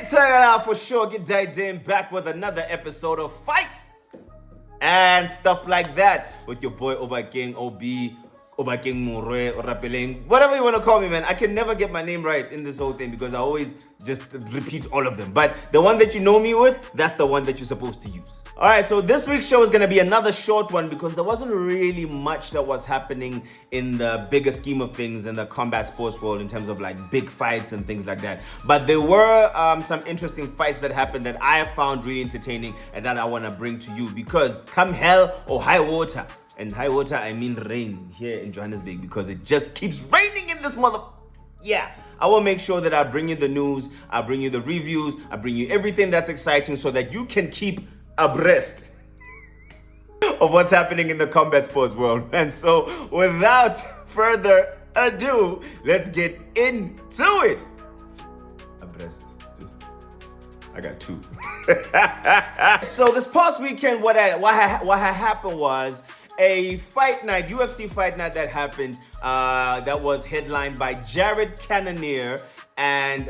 Check it out for sure. Get Daydim back with another episode of Fight and stuff like that with your boy Obaking OB, Obaking Mure, or Rapeleng, whatever you want to call me, man. I can never get my name right in this whole thing because I always just repeat all of them. But the one that you know me with, that's the one that you're supposed to use. All right, so this week's show is going to be another short one because there wasn't really much that was happening in the bigger scheme of things in the combat sports world in terms of like big fights and things like that. But there were some interesting fights that happened that I found really entertaining and that I want to bring to you because come hell or high water, and high water I mean rain here in Johannesburg because it just keeps raining in this yeah. I will make sure that I bring you the news, I bring you the reviews, I bring you everything that's exciting so that you can keep abreast of what's happening in the combat sports world. And so without further ado, let's get into it. Abreast, I got two. So this past weekend, what had happened was a fight night, UFC fight night that happened that was headlined by Jared Cannonier and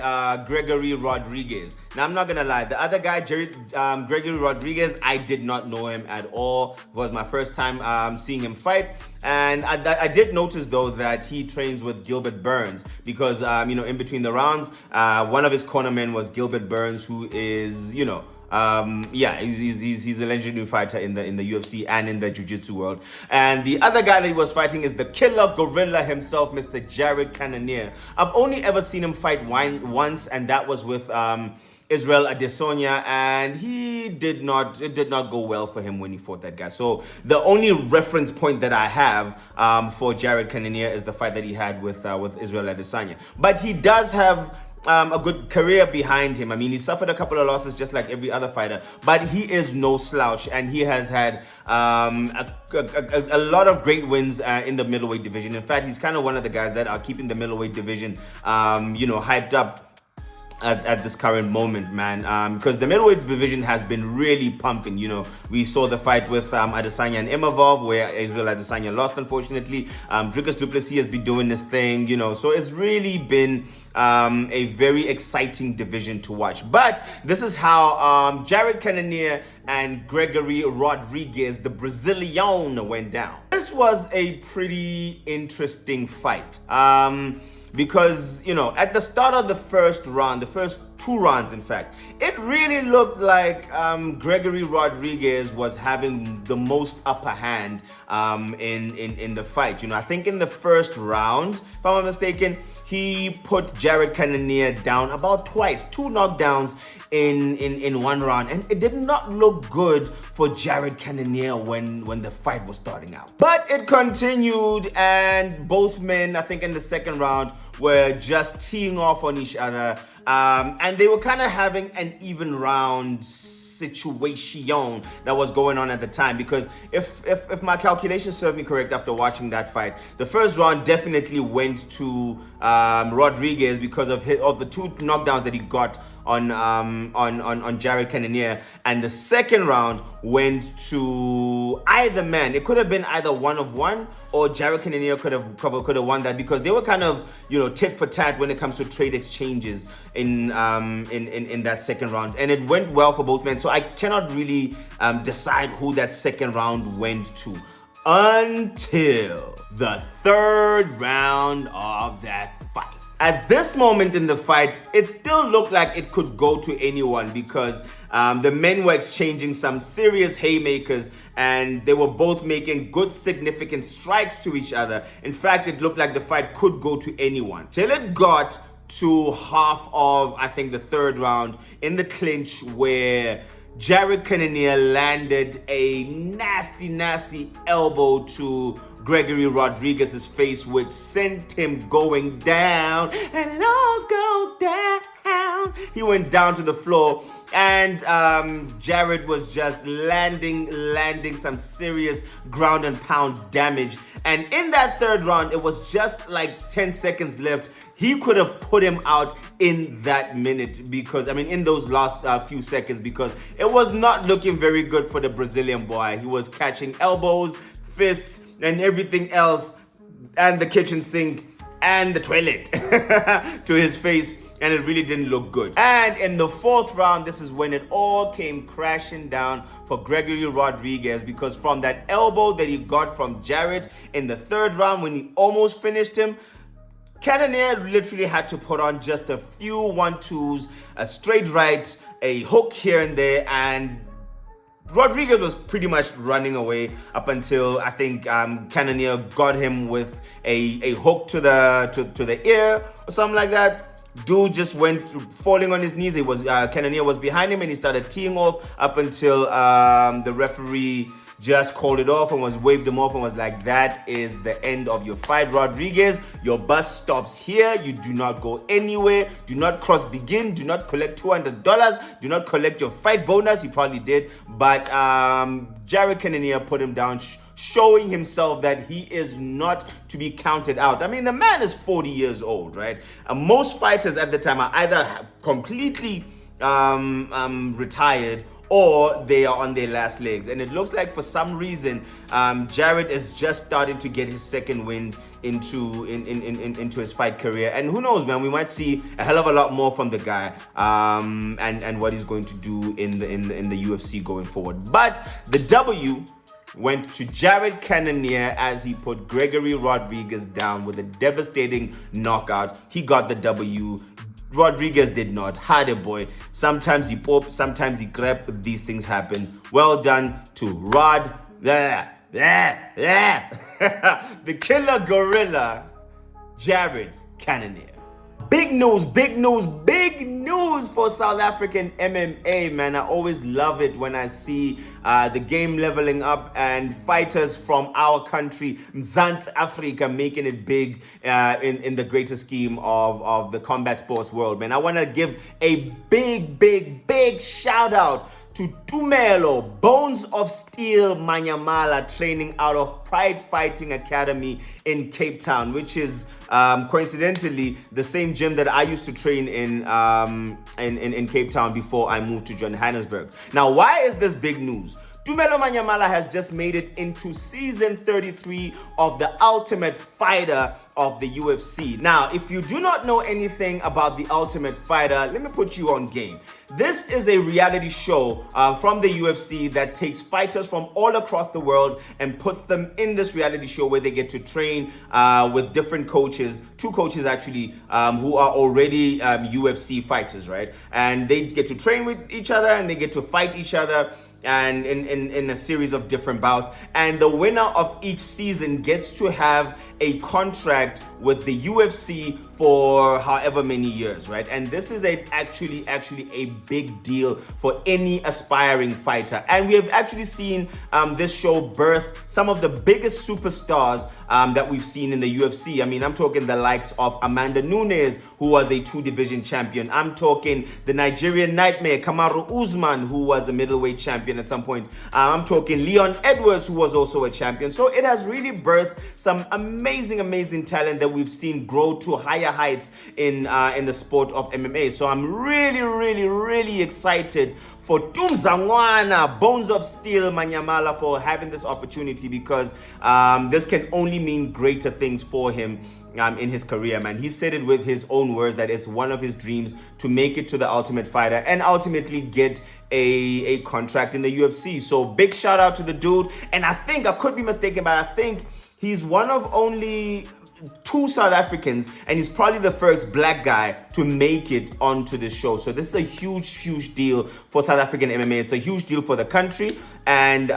Gregory Rodrigues. Now, I'm not gonna lie, the other guy, Gregory Rodrigues, I did not know him at all. It was my first time seeing him fight. And I did notice, though, that he trains with Gilbert Burns because, in between the rounds, one of his cornermen was Gilbert Burns, who is, he's a legendary fighter in the UFC and in the jiu-jitsu world. And the other guy that he was fighting is the killer gorilla himself, Mr. Jared Cannonier. I've only ever seen him fight once, and that was with Israel Adesanya, and it did not go well for him when he fought that guy. So the only reference point that I have for Jared Cannonier is the fight that he had with Israel Adesanya. But he does have a good career behind him. I mean, he suffered a couple of losses just like every other fighter, but he is no slouch, and he has had a lot of great wins in the middleweight division. In fact, he's kind of one of the guys that are keeping the middleweight division, hyped up at this current moment, man, because the middleweight division has been really pumping. We saw the fight with Adesanya and Imavov where Israel Adesanya lost, unfortunately. Dricus du Plessis has been doing this thing, so it's really been a very exciting division to watch. But this is how Jared Cannonier and Gregory Rodrigues, the Brazilian, went down. This was a pretty interesting fight. Because, at the start of the first round, the first two rounds, in fact, it really looked like Gregory Rodrigues was having the most upper hand in the fight. I think in the first round, if I'm not mistaken, he put Jared Cannonier down about twice, two knockdowns in one round, and it did not look good for Jared Cannonier when the fight was starting out. But it continued, and both men, I think in the second round, were just teeing off on each other, and they were kind of having an even round situation that was going on at the time, because if my calculations serve me correct after watching that fight, the first round definitely went to Rodrigues because of the two knockdowns that he got on Jared Cannonier, and the second round went to either man. It could have been either one of one, or Jared Cannonier could have won that, because they were kind of tit for tat when it comes to trade exchanges in that second round, and it went well for both men. So I cannot really decide who that second round went to until the third round of that fight. At this moment in the fight, it still looked like it could go to anyone because the men were exchanging some serious haymakers, and they were both making good, significant strikes to each other. In fact, it looked like the fight could go to anyone till it got to half of, I think, the third round in the clinch, where Jared Cannonier landed a nasty elbow to Gregory Rodrigues' face, which sent him going down, and it all goes down. He went down to the floor, and Jared was just landing some serious ground and pound damage. And in that third round, it was just like 10 seconds left. He could have put him out in that minute, because, in those last few seconds, because it was not looking very good for the Brazilian boy. He was catching elbows, fists, and everything else, and the kitchen sink and the toilet to his face and it really didn't look good. And in the fourth round, this is when it all came crashing down for Gregory Rodrigues, because from that elbow that he got from Jared in the third round when he almost finished him, Cannonier literally had to put on just a few 1-2s, a straight right, a hook here and there, and Rodrigues was pretty much running away up until I think Cannonier got him with a hook to the ear or something like that. Dude just went falling on his knees. It was Cannonier was behind him and he started teeing off up until the referee just called it off and waved him off and was like, that is the end of your fight, Rodrigues. Your bus stops here. You do not go anywhere. Do not cross begin. Do not collect $200. Do not collect your fight bonus. He probably did. But Jared Cannonier put him down, showing himself that he is not to be counted out. I mean, the man is 40 years old, right? Most fighters at the time are either completely retired or they are on their last legs. And it looks like for some reason, Jared is just starting to get his second wind into his fight career. And who knows, man, we might see a hell of a lot more from the guy and what he's going to do in the UFC going forward. But the W went to Jared Cannonier as he put Gregory Rodrigues down with a devastating knockout. He got the W. Rodrigues did not. Harder boy. Sometimes he pop, sometimes he grab. These things happen. Well done to Rod. The killer gorilla, Jared Cannonier. Big news, big news, big news for South African MMA, man. I always love it when I see the game leveling up and fighters from our country, Mzansi Africa, making it big in the greater scheme of the combat sports world, man. I want to give a big shout out to Tumelo, Bones of Steel Manyamala, training out of Pride Fighting Academy in Cape Town, which is coincidentally the same gym that I used to train in Cape Town before I moved to Johannesburg. Now, why is this big news? Tumelo Manyamala has just made it into season 33 of The Ultimate Fighter of the UFC. Now, if you do not know anything about The Ultimate Fighter, let me put you on game. This is a reality show from the UFC that takes fighters from all across the world and puts them in this reality show where they get to train with different coaches, two coaches actually, who are already UFC fighters, right? And they get to train with each other and they get to fight each other and in a series of different bouts, and the winner of each season gets to have a contract with the UFC for however many years, right? And this is actually a big deal for any aspiring fighter. And we have actually seen this show birth some of the biggest superstars that we've seen in the UFC. I mean, I'm talking the likes of Amanda Nunes, who was a 2-division champion. I'm talking the Nigerian Nightmare, Kamaru Usman, who was a middleweight champion at some point. I'm talking Leon Edwards, who was also a champion. So it has really birthed some amazing talent that we've seen grow to higher heights in the sport of MMA. So I'm really excited for Tumzangwana, Bones of Steel Manyamala, for having this opportunity, because this can only mean greater things for him in his career, man. He said it with his own words that it's one of his dreams to make it to the Ultimate Fighter and ultimately get a contract in the UFC. So big shout out to the dude. And I could be mistaken, but I think he's one of only 2 South Africans, and he's probably the first black guy to make it onto this show. So this is a huge deal for South African MMA. It's a huge deal for the country, and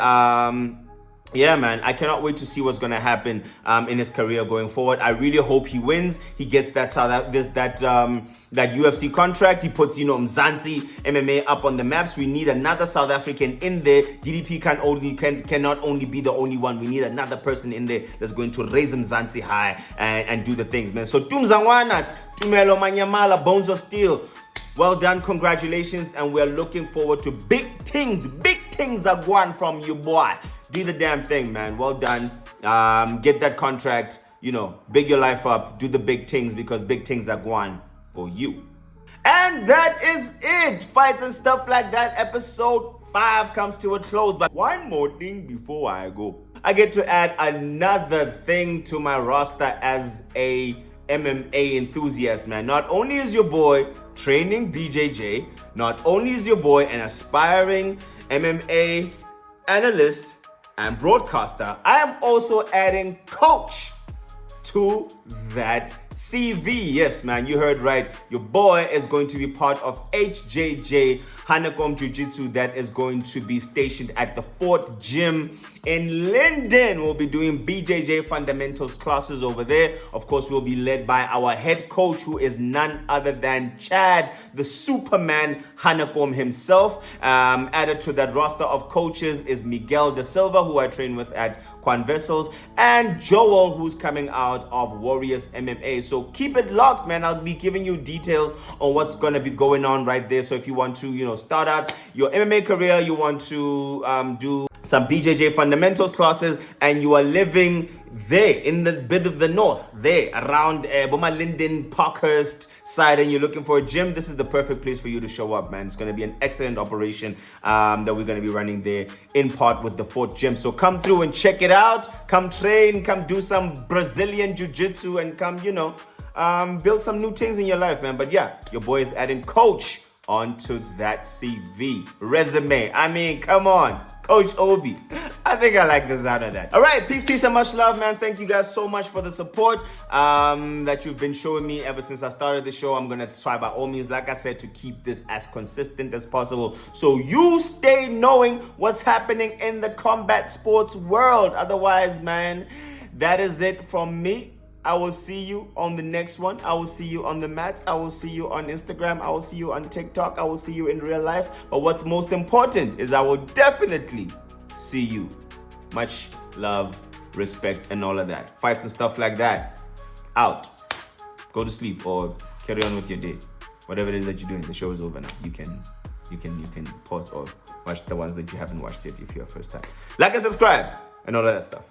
yeah, man, I cannot wait to see what's going to happen in his career going forward. I really hope he wins. He gets that that UFC contract. He puts, Mzansi MMA up on the maps. We need another South African in there. DDP cannot only be the only one. We need another person in there that's going to raise Mzansi high and do the things, man. So Tumzangwana, Tumelo Manyamala, Bones of Steel, well done, congratulations, and we're looking forward to big things are going from you, boy. Do the damn thing, man. Well done. Get that contract, big your life up, do the big things, because big things are going for you. And that is it. Fights and stuff like that. Episode 5 comes to a close. But one more thing before I go. I get to add another thing to my roster as a MMA enthusiast, man. Not only is your boy training BJJ, not only is your boy an aspiring MMA analyst and broadcaster, I am also adding coach to that CV. Yes, man, you heard right. Your boy is going to be part of HJJ Hanakom Jiu-Jitsu that is going to be stationed at the Fort Gym in Linden. We'll be doing BJJ fundamentals classes over there. Of course, we'll be led by our head coach, who is none other than Chad, the Superman Hanakom himself. Added to that roster of coaches is Miguel Da Silva, who I train with at Quan Vessels, and Joel, who's coming out of Warriors MMA. So keep it locked, man. I'll be giving you details on what's going to be going on right there. So if you want to, start out your MMA career, you want to do some BJJ fundamentals classes, and you are living there in the bit of the north, there around Boma Linden, Parkhurst side, and you're looking for a gym, this is the perfect place for you to show up, man. It's going to be an excellent operation that we're going to be running there in part with the Fort Gym. So come through and check it out. Come train, come do some Brazilian jiu-jitsu, and come, build some new things in your life, man. But yeah, your boy is adding coach onto that CV resume. I mean, come on, Coach Obi. I think I like the sound of that. All right, peace and much love, man. Thank you guys so much for the support that you've been showing me ever since I started the show. I'm gonna try by all means, like I said, to keep this as consistent as possible, so you stay knowing what's happening in the combat sports world. Otherwise, man, that is it from me. I will see you on the next one. I will see you on the mats. I will see you on Instagram. I will see you on TikTok. I will see you in real life. But what's most important is I will definitely see you. Much love, respect, and all of that. Fights and stuff like that. Out. Go to sleep or carry on with your day. Whatever it is that you're doing, the show is over now. You can pause or watch the ones that you haven't watched yet if you're first time. Like and subscribe and all of that stuff.